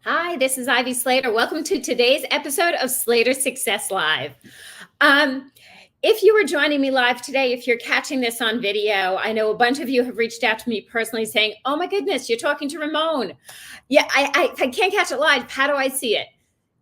Hi, this is Ivy Slater. Welcome to today's episode of Slater Success Live. Um, if you were joining me live today, if you're catching this on video, I know a bunch of you have reached out to me personally saying, oh my goodness, you're talking to Ramon. Yeah, I can't catch it live. How do I see it?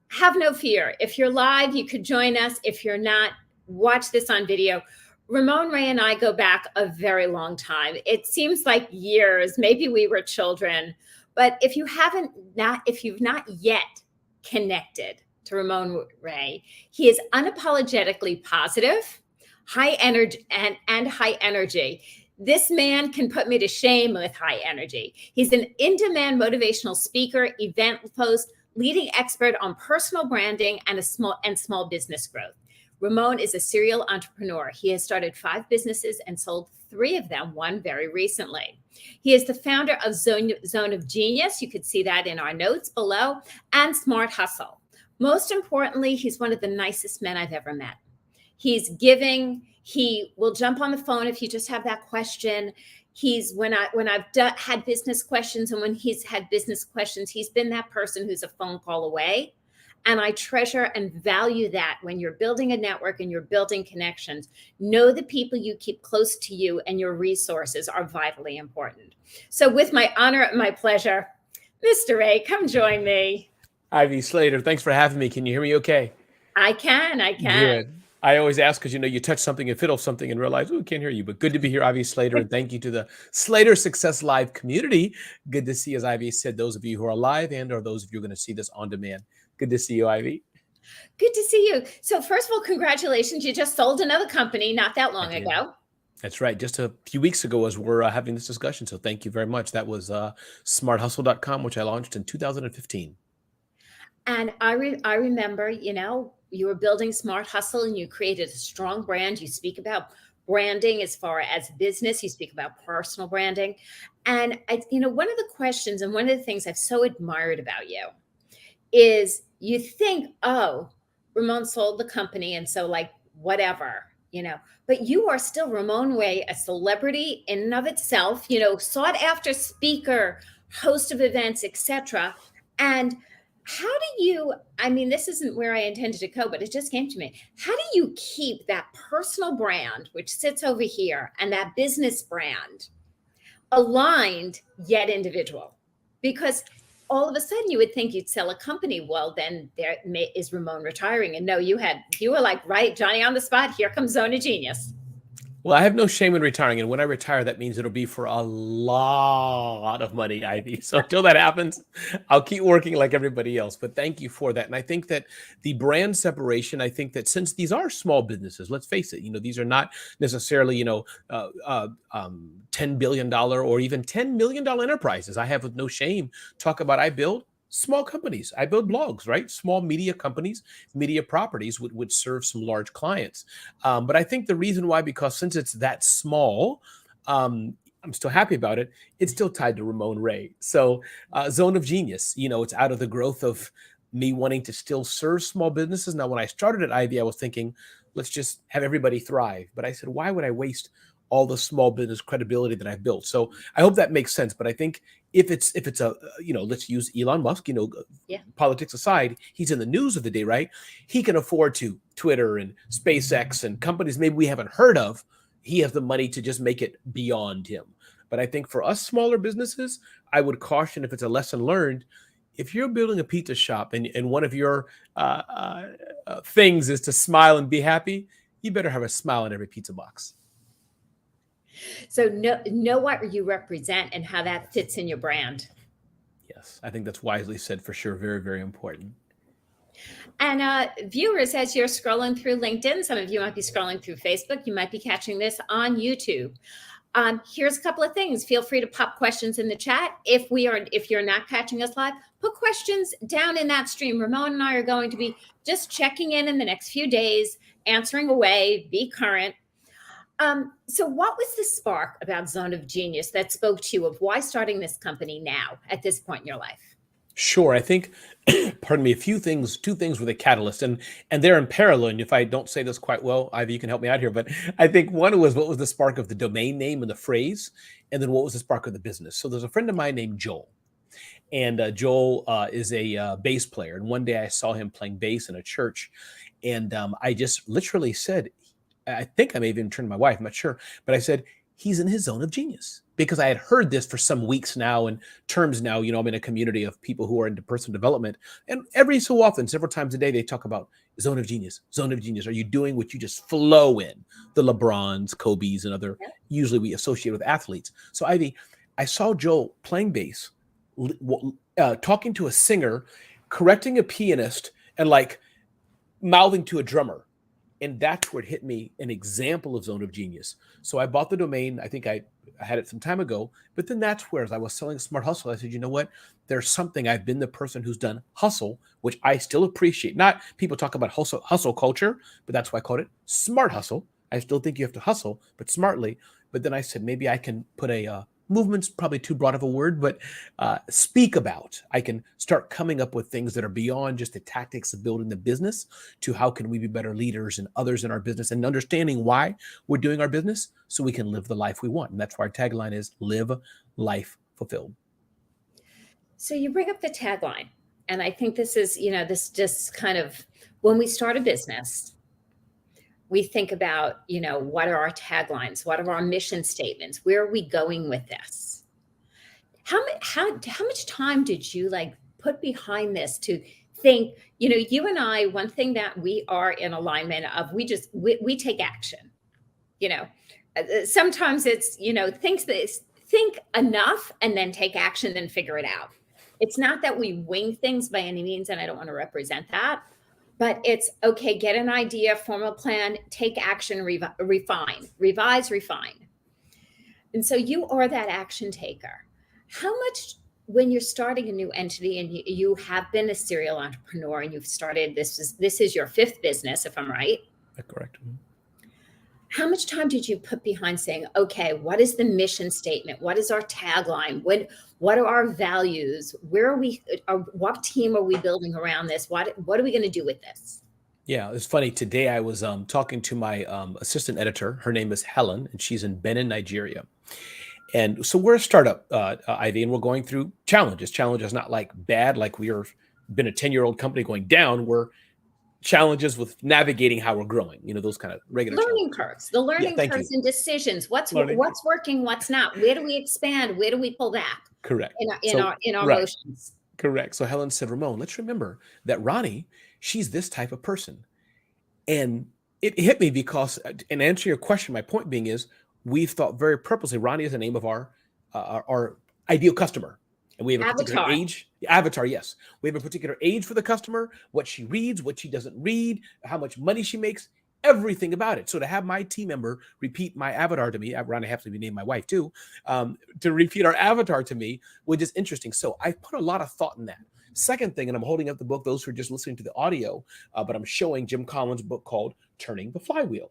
Have no fear. If you're live, you could join us. If you're not, watch this on video. Ramon Ray and I go back a very long time. It seems like years. Maybe we were children. But if you've not yet connected to Ramon Ray, he is unapologetically positive, high energy and high energy. This man can put me to shame with high energy. He's an in-demand motivational speaker, event host, leading expert on personal branding and small business growth. Ramon is a serial entrepreneur. He has started 5 businesses and sold 3 of them, one very recently. He is the founder of Zone of Genius. You could see that in our notes below, and Smart Hustle. Most importantly, he's one of the nicest men I've ever met. He's giving. He will jump on the phone if you just have that question. When I've had business questions, and when he's had business questions, he's been that person who's a phone call away. And I treasure and value that when you're building a network and you're building connections. Know the people you keep close to you, and your resources are vitally important. So with my honor and my pleasure, Mr. Ray, come join me. Ivy Slater, thanks for having me. Can you hear me okay? I can. Good. I always ask because, you touch something and fiddle something and realize, oh, can't hear you. But good to be here, Ivy Slater. And thank you to the Slater Success Live community. Good to see, as Ivy said, those of you who are live and or those of you who are going to see this on demand. Good to see you, Ivy. Good to see you. So first of all, congratulations. You just sold another company not that long ago. That's right. Just a few weeks ago as we're having this discussion. So thank you very much. That was smarthustle.com, which I launched in 2015. And I remember, you were building Smart Hustle and you created a strong brand. You speak about branding as far as business. You speak about personal branding. And, one of the questions and one of the things I've so admired about you is you think, oh, Ramon sold the company. And so whatever, but you are still Ramon Ray, a celebrity in and of itself, sought after speaker, host of events, etc. And how do you, this isn't where I intended to go, but it just came to me. How do you keep that personal brand, which sits over here, and that business brand aligned yet individual? Because all of a sudden you would think you'd sell a company. Well, then is Ramon retiring? And no, you were like, right, Johnny on the spot. Here comes Zone of Genius. Well, I have no shame in retiring. And when I retire, that means it'll be for a lot of money, Ivy. So until that happens, I'll keep working like everybody else. But thank you for that. And I think that the brand separation, I think that since these are small businesses, let's face it, these are not necessarily, $10 billion or even $10 million enterprises. I have with no shame talk about I build small companies. I build blogs, right? Small media companies, media properties would serve some large clients. But I think the reason why, because since it's that small, I'm still happy about it. It's still tied to Ramon Ray. So Zone of Genius, it's out of the growth of me wanting to still serve small businesses. Now, when I started at Ivy, I was thinking, let's just have everybody thrive. But I said, why would I waste all the small business credibility that I've built? So I hope that makes sense. But I think if it's a, let's use Elon Musk, politics aside, he's in the news of the day, right? He can afford to Twitter and SpaceX and companies maybe we haven't heard of. He has the money to just make it beyond him. But I think for us smaller businesses, I would caution, if it's a lesson learned, if you're building a pizza shop and one of your things is to smile and be happy, you better have a smile on every pizza box. So know what you represent and how that fits in your brand. Yes, I think that's wisely said, for sure. Very, very important. And viewers, as you're scrolling through LinkedIn, some of you might be scrolling through Facebook, you might be catching this on YouTube. Here's a couple of things. Feel free to pop questions in the chat. If you're not catching us live, put questions down in that stream. Ramon and I are going to be just checking in the next few days, answering away, be current. So what was the spark about Zone of Genius that spoke to you of why starting this company now at this point in your life? Sure. I think, pardon me, two things were the catalyst, and they're in parallel. And if I don't say this quite well, Ivy, you can help me out here. But I think one was, what was the spark of the domain name and the phrase? And then what was the spark of the business? So there's a friend of mine named Joel. And Joel is a bass player. And one day I saw him playing bass in a church. And I just literally said, I think I may have even turned to my wife, I'm not sure, but I said, he's in his zone of genius. Because I had heard this for some weeks now and terms now, I'm in a community of people who are into personal development. And every so often, several times a day, they talk about zone of genius, zone of genius. Are you doing what you just flow in? The LeBrons, Kobe's, and other, usually we associate with athletes. So Ivy, I saw Joel playing bass, talking to a singer, correcting a pianist, and like mouthing to a drummer. And that's where it hit me, an example of zone of genius. So I bought the domain. I think I had it some time ago, but then that's where, as I was selling Smart Hustle, I said, you know what? There's something, I've been the person who's done hustle, which I still appreciate. Not people talk about hustle culture, but that's why I called it Smart Hustle. I still think you have to hustle, but smartly. But then I said, maybe I can put a movement's probably too broad of a word, but speak about. I can start coming up with things that are beyond just the tactics of building the business to how can we be better leaders and others in our business and understanding why we're doing our business so we can live the life we want. And that's why our tagline is live life fulfilled. So you bring up the tagline. And I think this is, this just kind of, when we start a business, we think about, what are our taglines? What are our mission statements? Where are we going with this? How much time did you put behind this to think, you and I, one thing that we are in alignment of, we take action. Sometimes it's, think enough and then take action, then figure it out. It's not that we wing things by any means, and I don't want to represent that. But it's okay, get an idea, form a plan, take action, refine, revise, refine. And so you are that action taker. How much, when you're starting a new entity and you have been a serial entrepreneur and you've started, this is your 5th business, if I'm right? That's correct. How much time did you put behind saying, okay, what is the mission statement? What is our tagline? What are our values? Where are we? What team are we building around this? What are we going to do with this? Yeah, it's funny. Today I was talking to my assistant editor. Her name is Helen, and she's in Benin, Nigeria. And so we're a startup, Ivy, and we're going through challenges. Challenges not like bad, like we are been a 10-year-old company going down. We're challenges with navigating how we're growing, those kind of regular learning curves, the learning curves and decisions. What's working, what's not? Where do we expand? Where do we pull back? Correct. In our motions. Correct. So Helen said, Ramon, let's remember that Ronnie, she's this type of person. And it hit me because, in answer your question, my point being is we've thought very purposely, Ronnie is the name of our ideal customer. And we have a particular age. Avatar, yes. We have a particular age for the customer, what she reads, what she doesn't read, how much money she makes, everything about it. So to have my team member repeat my avatar to me, Ronnie happens to be named my wife too, to repeat our avatar to me, which is interesting. So I put a lot of thought in that. Second thing, and I'm holding up the book, those who are just listening to the audio, but I'm showing Jim Collins' book called Turning the Flywheel.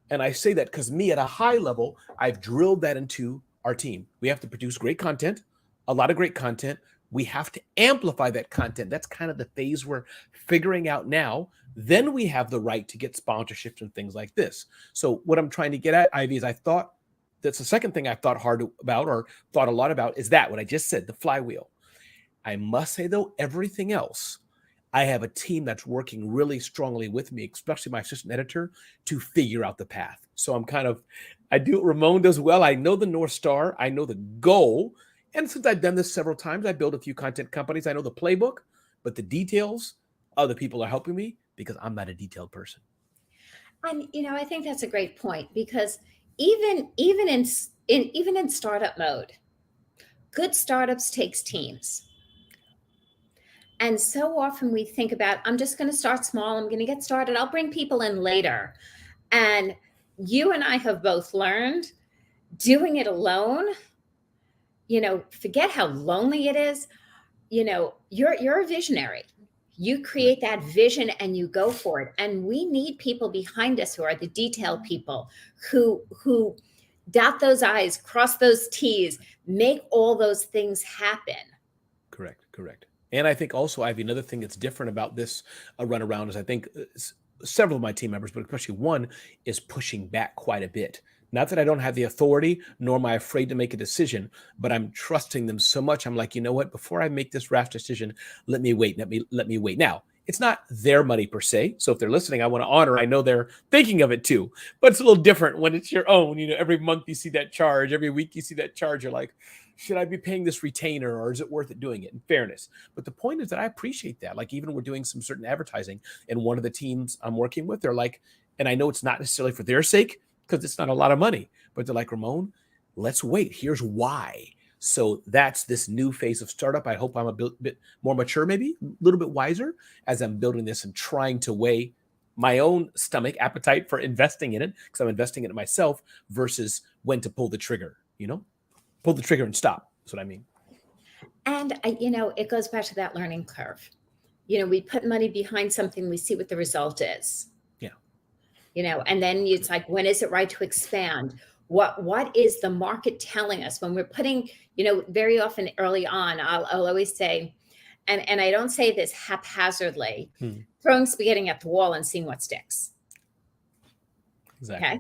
And I say that because me at a high level, I've drilled that into our team. We have to produce great content, a lot of great content. We have to amplify that content. That's kind of the phase we're figuring out now. Then we have the right to get sponsorships and things like this. So what I'm trying to get at, Ivy, is that's the second thing I thought hard about or thought a lot about is that what I just said, the flywheel. I must say, though, everything else, I have a team that's working really strongly with me, especially my assistant editor, to figure out the path. So I do what Ramon does well. I know the North Star. I know the goal. And since I've done this several times, I built a few content companies. I know the playbook, but the details, other people are helping me because I'm not a detailed person. And, I think that's a great point because even in startup mode, good startups takes teams. And so often we think about, I'm just going to start small. I'm going to get started. I'll bring people in later. And you and I have both learned doing it alone, forget how lonely it is. You're a visionary. You create that vision and you go for it. And we need people behind us who are the detail people who dot those I's, cross those T's, make all those things happen. Correct. And I think also, Ivy, another thing that's different about this runaround is I think several of my team members, but especially one, is pushing back quite a bit Not that I don't have the authority, nor am I afraid to make a decision, but I'm trusting them so much. I'm like, you know what? Before I make this rash decision, let me wait. Let me wait. Now, it's not their money per se. So if they're listening, I want to honor. I know they're thinking of it too, but it's a little different when it's your own. Every month you see that charge, every week you see that charge. You're like, should I be paying this retainer, or is it worth it doing it? In fairness. But the point is that I appreciate that. Like, even we're doing some certain advertising, and one of the teams I'm working with, they're like, and I know it's not necessarily for their sake because it's not a lot of money, but they're like, Ramon, let's wait. Here's why. So that's this new phase of startup. I hope I'm a bit more mature, maybe a little bit wiser as I'm building this and trying to weigh my own stomach appetite for investing in it, because I'm investing in it myself, versus when to pull the trigger, pull the trigger and stop. That's what I mean. And it goes back to that learning curve. We put money behind something, we see what the result is. Yeah. And then it's like, when is it right to expand? What is the market telling us when we're putting, very often early on, I'll always say, and I don't say this haphazardly, throwing spaghetti at the wall and seeing what sticks. Exactly. Okay.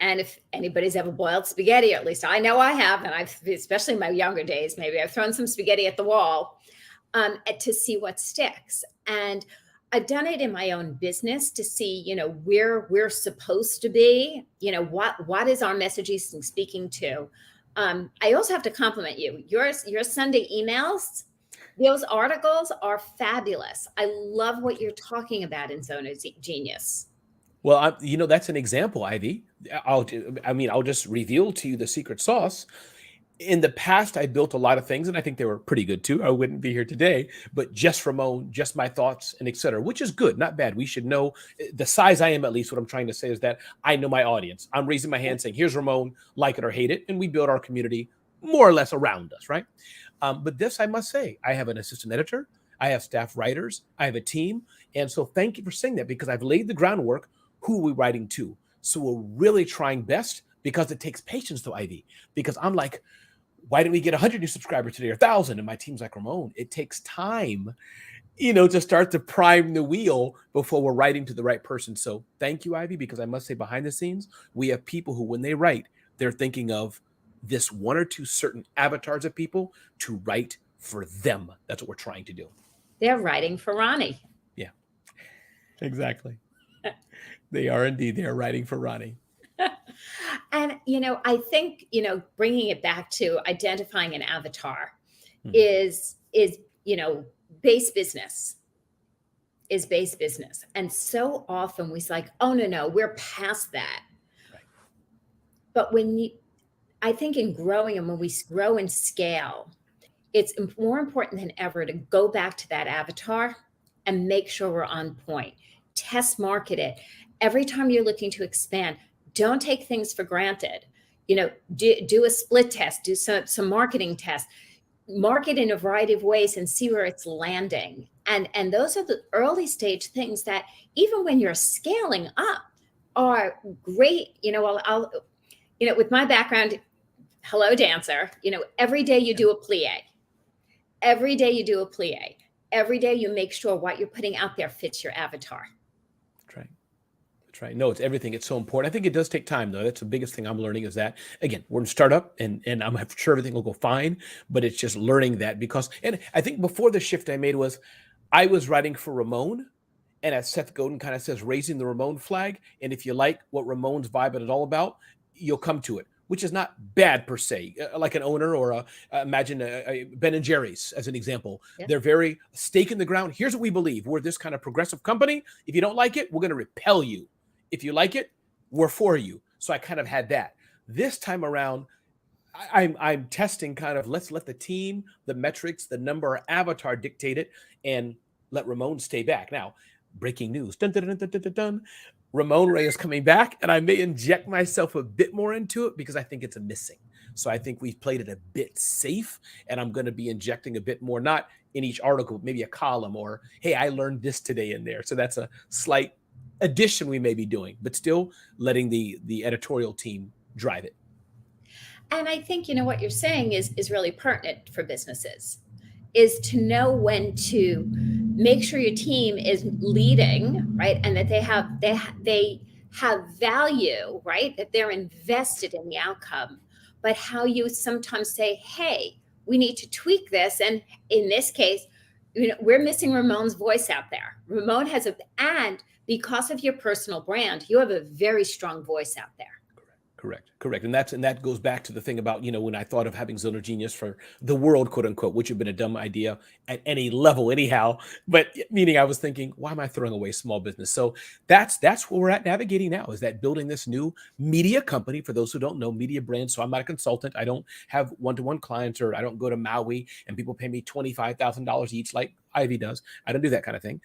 And if anybody's ever boiled spaghetti, or at least I know I have, and I've, especially in my younger days, maybe I've thrown some spaghetti at the wall to see what sticks. And I've done it in my own business to see, where we're supposed to be, what is our messaging speaking to. I also have to compliment you. Your Sunday emails, those articles are fabulous. I love what you're talking about in Zone of Genius. Well, that's an example, Ivy. I'll just reveal to you the secret sauce. In the past, I built a lot of things, and I think they were pretty good too. I wouldn't be here today, but just Ramon, just my thoughts, and et cetera, which is good, not bad. We should know the size I am, at least. What I'm trying to say is that I know my audience. I'm raising my hand saying, here's Ramon, like it or hate it. And we build our community more or less around us, right? But this, I must say, I have an assistant editor. I have staff writers. I have a team. And so thank you for saying that, because I've laid the groundwork. Who are we writing to? So we're really trying best, because it takes patience though, Ivy, because I'm like, why didn't we get 100 new subscribers today, or 1,000? And my team's like, Ramon, it takes time, to start to prime the wheel before we're writing to the right person. So thank you, Ivy, because I must say, behind the scenes, we have people who, when they write, they're thinking of this one or two certain avatars of people to write for them. That's what we're trying to do. They're writing for Ronnie. Yeah, exactly. They are indeed. They are writing for Ronnie. And, I think, bringing it back to identifying an avatar is base business. And so often we're like, oh, no, we're past that. Right. But I think in growing, and when we grow and scale, it's more important than ever to go back to that avatar and make sure we're on point. Test market it. Every time you're looking to expand, don't take things for granted. Do a split test, do some marketing tests, market in a variety of ways and see where it's landing. And those are the early stage things that, even when you're scaling up, are great. I'll with my background, hello dancer, every day you do a plie. Every day you do a plie. Every day you make sure what you're putting out there fits your avatar. That's right. No, it's everything. It's so important. I think it does take time, though. That's the biggest thing I'm learning, is that, again, we're in startup, and I'm sure everything will go fine, but it's just learning that, because, and I think before the shift I made was, I was writing for Ramon, and as Seth Godin kind of says, raising the Ramon flag. And if you like what Ramon's vibe is all about, you'll come to it, which is not bad per se. Like an owner, or imagine a Ben and Jerry's as an example. Yeah. They're very stake in the ground. Here's what we believe. We're this kind of progressive company. If you don't like it, we're going to repel you. If you like it, we're for you. So I kind of had that. This time around, I'm testing kind of, let's let the team, the metrics, the number, avatar dictate it, and let Ramon stay back. Now, breaking news. Dun, dun, dun, dun, dun, dun, dun. Ramon Ray is coming back, and I may inject myself a bit more into it, because I think it's a missing. So I think we've played it a bit safe, and I'm going to be injecting a bit more, not in each article, maybe a column, or, hey, I learned this today in there. So that's a slight addition we may be doing, but still letting the editorial team drive it. And I think, what you're saying is really pertinent for businesses, is to know when to make sure your team is leading, right? And that they have value, right? That they're invested in the outcome, but how you sometimes say, hey, we need to tweak this. And in this case, we're missing Ramon's voice out there. Ramon has and because of your personal brand, you have a very strong voice out there. Correct. And that goes back to the thing about, when I thought of having Zone of Genius for the world, quote unquote, which would have been a dumb idea at any level anyhow. But meaning I was thinking, why am I throwing away small business? So that's where we're at navigating now, is that building this new media company. For those who don't know, media brand. So I'm not a consultant. I don't have one-to-one clients, or I don't go to Maui and people pay me $25,000 each like Ivy does. I don't do that kind of thing.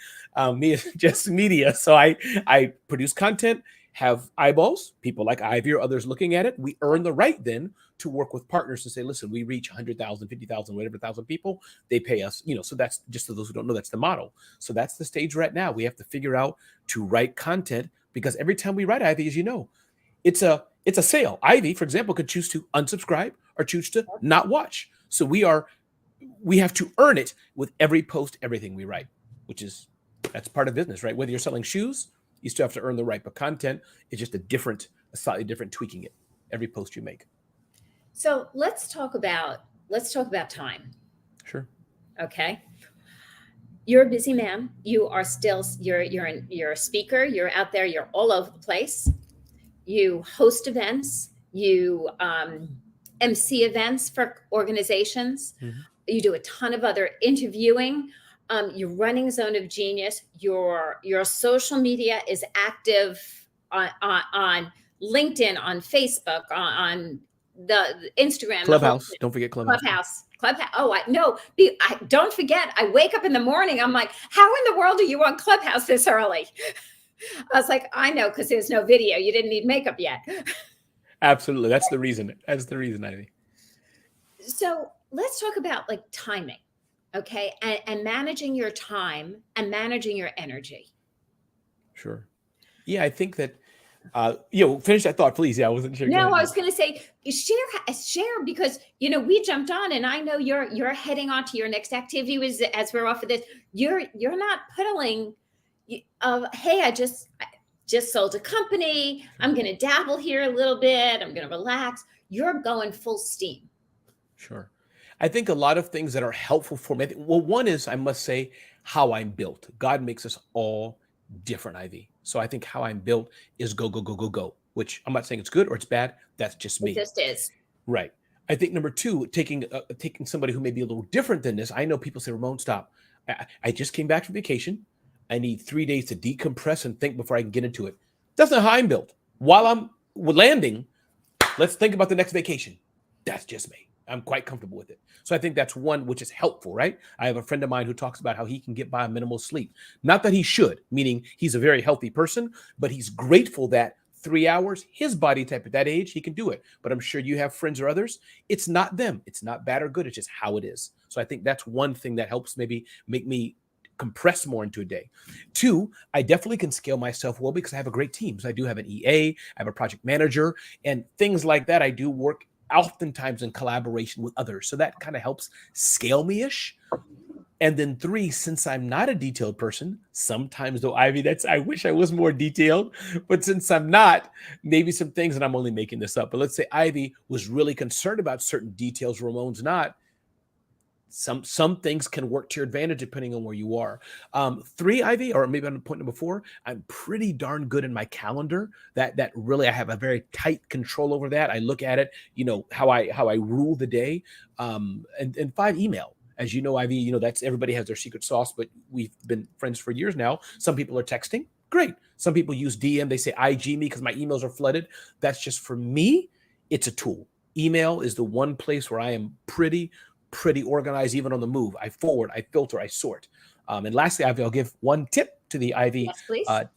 Me is just media. So I produce content, have eyeballs, people like Ivy or others looking at it. We earn the right then to work with partners to say, listen, we reach 100,000, 50,000, whatever thousand people, they pay us, so that's just for those who don't know, that's the model. So that's the stage we're at now. We have to figure out to write content, because every time we write, Ivy, as you know, it's a sale. Ivy, for example, could choose to unsubscribe or choose to not watch. So we have to earn it with every post, everything we write, that's part of business, right? Whether you're selling shoes, you still have to earn the right, but content is just a slightly different tweaking it every post you make. So let's talk about time. Sure. Okay. You're a busy man. You're a speaker. You're out there. You're all over the place. You host events. You MC events for organizations. Mm-hmm. You do a ton of other interviewing. You're running Zone of Genius. Your social media is active on LinkedIn, on Facebook, on the Instagram, Clubhouse. Don't forget Clubhouse. Clubhouse. Oh, don't forget. I wake up in the morning. I'm like, how in the world are you on Clubhouse this early? I was like, I know, because there's no video. You didn't need makeup yet. Absolutely. That's the reason, Ivy. So let's talk about timing. Okay. And managing your time and managing your energy. Sure. Yeah, I think that, finish that thought, please. Yeah, I wasn't sure. No, I was going to say, share, because, we jumped on, and I know you're heading on to your next activity as we're off of this. You're not puddling hey, I just sold a company. I'm going to dabble here a little bit. I'm going to relax. You're going full steam. Sure. I think a lot of things that are helpful for me. One is, I must say, how I'm built. God makes us all different, Ivy. So I think how I'm built is go, go, go, go, go, which I'm not saying it's good or it's bad. That's just me. It just is. Right. I think number two, taking somebody who may be a little different than this. I know people say, Ramon, stop. I just came back from vacation. I need 3 days to decompress and think before I can get into it. That's not how I'm built. While I'm landing, let's think about the next vacation. That's just me. I'm quite comfortable with it. So I think that's one which is helpful, right? I have a friend of mine who talks about how he can get by on minimal sleep. Not that he should, meaning he's a very healthy person, but he's grateful that 3 hours, his body type at that age, he can do it. But I'm sure you have friends or others. It's not them. It's not bad or good. It's just how it is. So I think that's one thing that helps maybe make me compress more into a day. Two, I definitely can scale myself well because I have a great team. So I do have an EA, I have a project manager, and things like that. I do work oftentimes in collaboration with others. So that kind of helps scale me-ish. And then three, since I'm not a detailed person, sometimes though, Ivy, I wish I was more detailed, but since I'm not, maybe some things, and I'm only making this up, but let's say Ivy was really concerned about certain details, Ramon's not. Some things can work to your advantage depending on where you are. Three, Ivy, or maybe on point number four, I'm pretty darn good in my calendar. That really, I have a very tight control over that. I look at it, how I rule the day. And five, email. As you know, Ivy, that's everybody has their secret sauce, but we've been friends for years now. Some people are texting. Great. Some people use DM. They say IG me because my emails are flooded. That's just, for me, it's a tool. Email is the one place where I am pretty organized, even on the move. I forward, I filter, I sort. And lastly, Ivy, I'll give one tip to the Ivy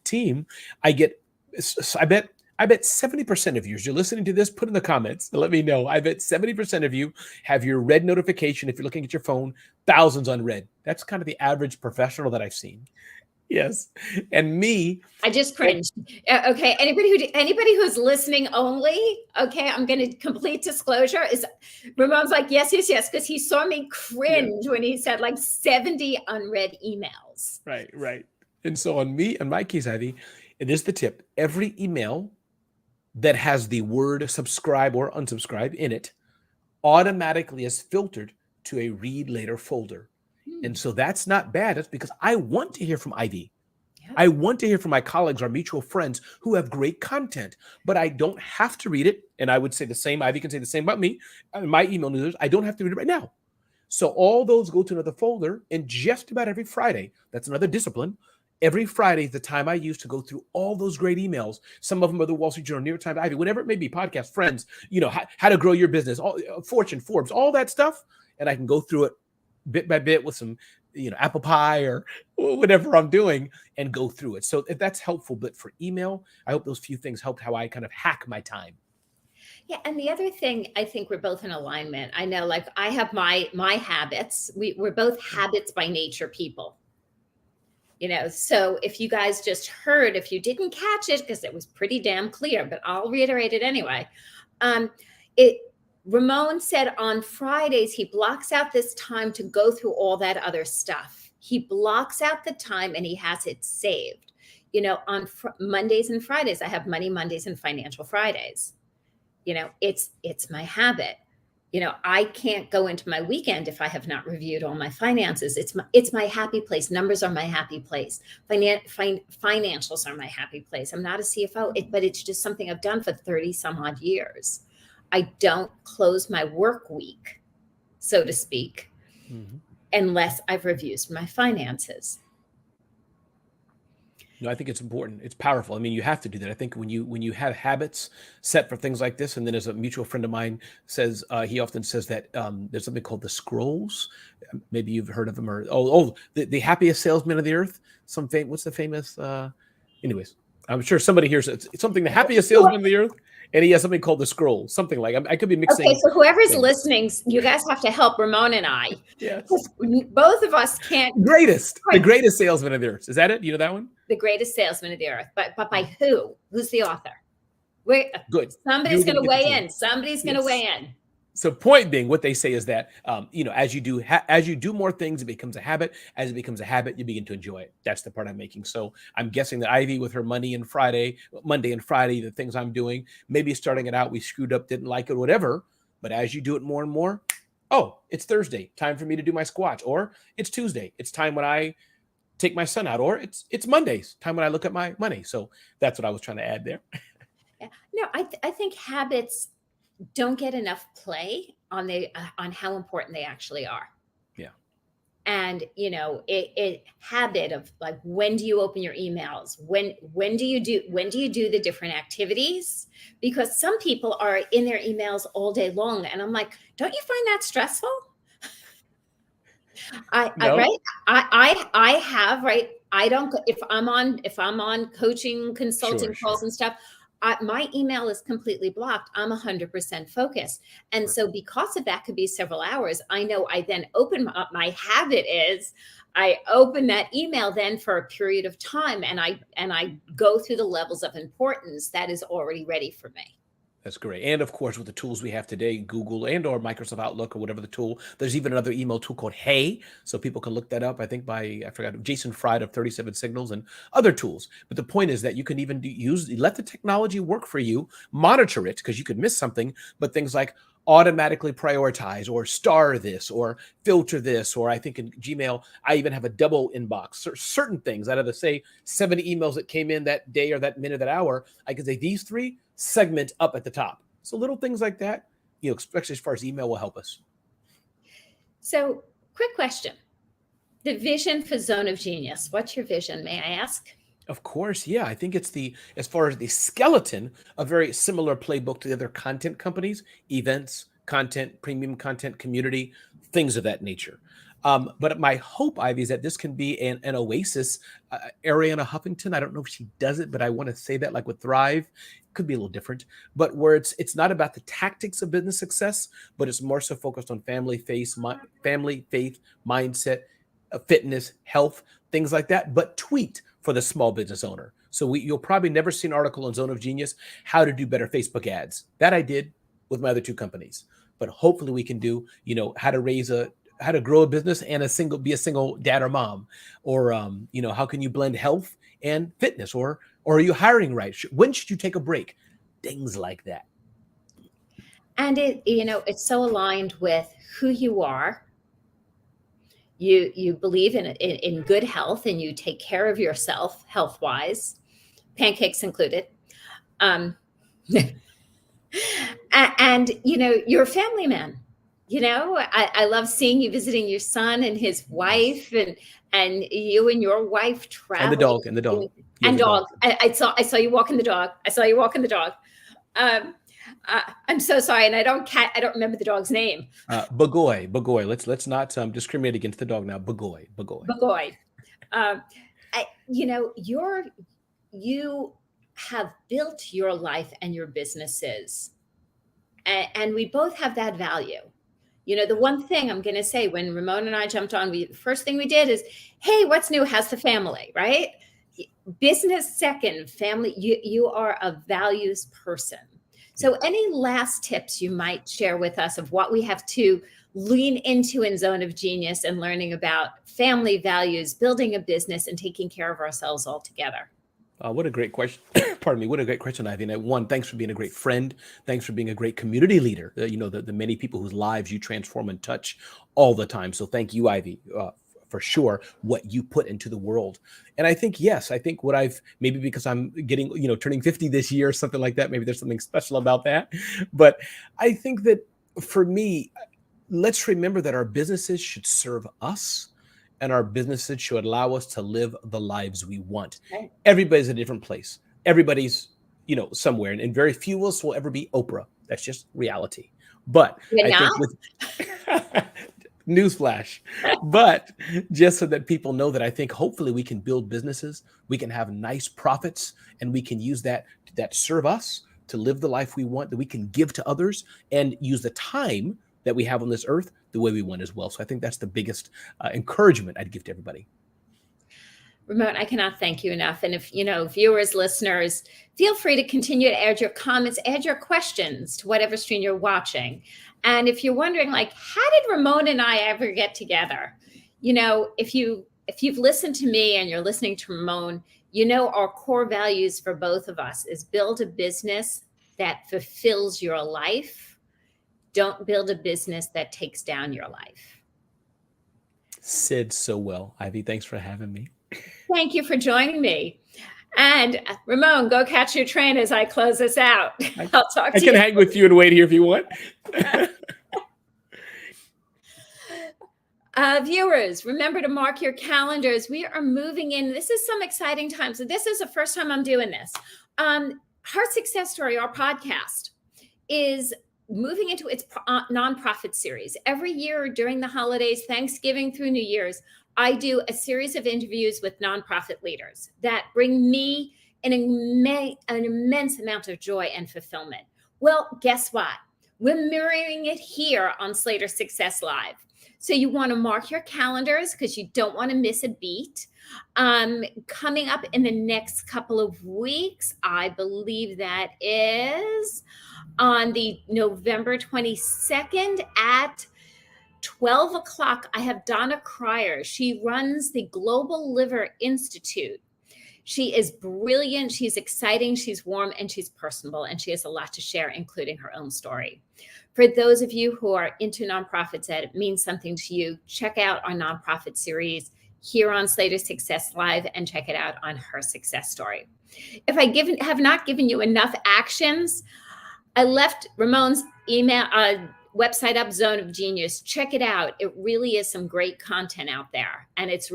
team. I bet 70% of you, as you're listening to this, put in the comments and let me know. I bet 70% of you have your red notification. If you're looking at your phone, thousands unread. That's kind of the average professional that I've seen. Yes. And me, I just cringed. Okay. Anybody who's listening only, okay, I'm going to complete disclosure, is Ramon's like, yes, because he saw me cringe when he said 70 unread emails. Right. And so on my case, Ivy, It is the tip. Every email that has the word subscribe or unsubscribe in it automatically is filtered to a read later folder. And so that's not bad. It's because I want to hear from Ivy. Yep. I want to hear from my colleagues, our mutual friends who have great content, but I don't have to read it. And I would say the same. Ivy can say the same about me. My email newsletters, I don't have to read it right now. So all those go to another folder, and just about every Friday, that's another discipline. Every Friday is the time I use to go through all those great emails. Some of them are the Wall Street Journal, New York Times, Ivy, whatever it may be, podcast, friends, how to grow your business, all, Fortune, Forbes, all that stuff. And I can go through it bit by bit with some, apple pie or whatever I'm doing and go through it. So if that's helpful, but for email, I hope those few things helped how I kind of hack my time. Yeah, and the other thing, I think we're both in alignment. I know, like, I have my habits. We're both habits by nature people. So if you guys just heard, if you didn't catch it, because it was pretty damn clear, but I'll reiterate it anyway. Ramon said on Fridays, he blocks out this time to go through all that other stuff. He blocks out the time and he has it saved. On Mondays and Fridays, I have Money Mondays and Financial Fridays. It's my habit. I can't go into my weekend if I have not reviewed all my finances. It's my happy place. Numbers are my happy place. Financials are my happy place. I'm not a CFO, but it's just something I've done for 30 some odd years. I don't close my work week, so to speak, unless I've reviewed my finances. No, I think it's important. It's powerful. I mean, you have to do that. I think when you have habits set for things like this, and then as a mutual friend of mine says, he often says that there's something called the scrolls. Maybe you've heard of them, or the happiest salesman of the earth. What's the famous? Anyways, I'm sure somebody hears it. It's something the happiest salesman of the earth, and he has something called the scroll. Something like I could be mixing. Okay, so whoever's listening, you guys have to help Ramon and I. Yes. Both of us can't. The greatest salesman of the earth. Is that it? You know that one? The greatest salesman of the earth, but by who? Who's the author? Good. Somebody's going to weigh in. Somebody's going to weigh in. So point being, what they say is that, as you do more things, it becomes a habit. As it becomes a habit, you begin to enjoy it. That's the part I'm making. So I'm guessing that Ivy, with her Monday and Friday, the things I'm doing, maybe starting it out, we screwed up, didn't like it, whatever. But as you do it more and more, it's Thursday, time for me to do my squats, or it's Tuesday, it's time when I take my son out, or it's Mondays, time when I look at my money. So that's what I was trying to add there. Yeah. No, I think habits don't get enough play on how important they actually are. Yeah. And it habit of, like, when do you open your emails? When do you do the different activities? Because some people are in their emails all day long, and I'm like, don't you find that stressful? No. I have, right. I don't, if I'm on coaching, consulting calls and stuff, my email is completely blocked. I'm 100% focused. And so because of that, could be several hours. I know I then open up, my habit is I open that email then for a period of time, and I go through the levels of importance that is already ready for me. That's great. And of course, with the tools we have today, Google and or Microsoft Outlook or whatever the tool, there's even another email tool called Hey. So people can look that up. I think I forgot, Jason Fried of 37 Signals and other tools. But the point is that you can even let the technology work for you, monitor it, because you could miss something, but things like automatically prioritize or star this or filter this, or I think in Gmail, I even have a double inbox. Certain things out of the, say, 70 emails that came in that day or that minute, that hour, I can say these 3 segment up at the top. So little things like that, especially as far as email, will help us. So quick question. The vision for Zone of Genius. What's your vision, may I ask? Of course, yeah. I think it's as far as the skeleton, a very similar playbook to the other content companies, events, content, premium content, community, things of that nature. But my hope, Ivy, is that this can be an oasis. Ariana Huffington, I don't know if she does it, but I want to say that, like with Thrive, it could be a little different, but where it's not about the tactics of business success, but it's more so focused on family, faith, mindset, fitness, health, things like that, but tweaked for the small business owner. So you'll probably never see an article on Zone of Genius, how to do better Facebook ads. That I did with my other 2 companies, but hopefully we can do, how to grow a business and be a single dad or mom, or how can you blend health and fitness, or Or are you hiring right? When should you take a break? Things like that. And it's so aligned with who you are. You believe in good health, and you take care of yourself health wise, pancakes included. Um, and you're a family man. I love seeing you visiting your son and his wife, and you and your wife And the traveling. dog, and the dog. He has And a dog. dog. I saw you walking the dog. I saw you walking the dog. Um, I'm so sorry, and I don't remember the dog's name. Bagoy. Let's not discriminate against the dog now. Bagoy. Bagoy. You have built your life and your businesses, and we both have that value. The one thing I'm going to say, when Ramon and I jumped on, the first thing we did is, hey, what's new? How's the family, right? Business second, family. You are a values person. So any last tips you might share with us of what we have to lean into in Zone of Genius and learning about family values, building a business, and taking care of ourselves all together? What a great question. Pardon me. What a great question, Ivy. And one, thanks for being a great friend. Thanks for being a great community leader. The many people whose lives you transform and touch all the time. So thank you, Ivy, for sure, what you put into the world. And I think, yes, what I've, maybe because I'm getting, turning 50 this year or something like that, maybe there's something special about that. But I think that for me, let's remember that our businesses should serve us, and our businesses should allow us to live the lives we want. Okay. Everybody's at a different place. Everybody's, somewhere, and very few of us will ever be Oprah. That's just reality. But I think with newsflash, but just so that people know that I think hopefully we can build businesses, we can have nice profits, and we can use that serve us to live the life we want, that we can give to others, and use the time that we have on this earth the way we want as well. So I think that's the biggest encouragement I'd give to everybody. Ramon, I cannot thank you enough. And if, viewers, listeners, feel free to continue to add your comments, add your questions to whatever stream you're watching. And if you're wondering, how did Ramon and I ever get together? If you've listened to me and you're listening to Ramon, our core values for both of us is build a business that fulfills your life. Don't build a business that takes down your life. Said so well. Ivy, thanks for having me. Thank you for joining me. And Ramon, go catch your train as I close this out. I'll talk to you. I can hang with you and wait here if you want. Viewers, remember to mark your calendars. We are moving in. This is some exciting times. So this is the first time I'm doing this. Heart Success Story, our podcast, is moving into its nonprofit series. Every year during the holidays, Thanksgiving through New Year's, I do a series of interviews with nonprofit leaders that bring me an immense amount of joy and fulfillment. Well, guess what? We're mirroring it here on Slater Success Live. So you want to mark your calendars because you don't want to miss a beat. Coming up in the next couple of weeks, I believe that is on the November 22nd at 12 o'clock, I have Donna Cryer. She runs the Global Liver Institute. She is brilliant. She's exciting. She's warm, and she's personable, and she has a lot to share, including her own story. For those of you who are into nonprofits, that it means something to you, check out our nonprofit series here on Slater Success Live, and check it out on Her Success Story. If I have not given you enough actions, I left Ramon's email website up, Zone of Genius. Check it out. It really is some great content out there. And it's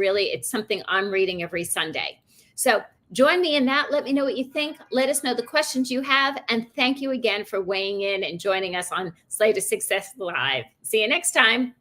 something I'm reading every Sunday. So join me in that. Let me know what you think. Let us know the questions you have. And thank you again for weighing in and joining us on Slater Success Live. See you next time.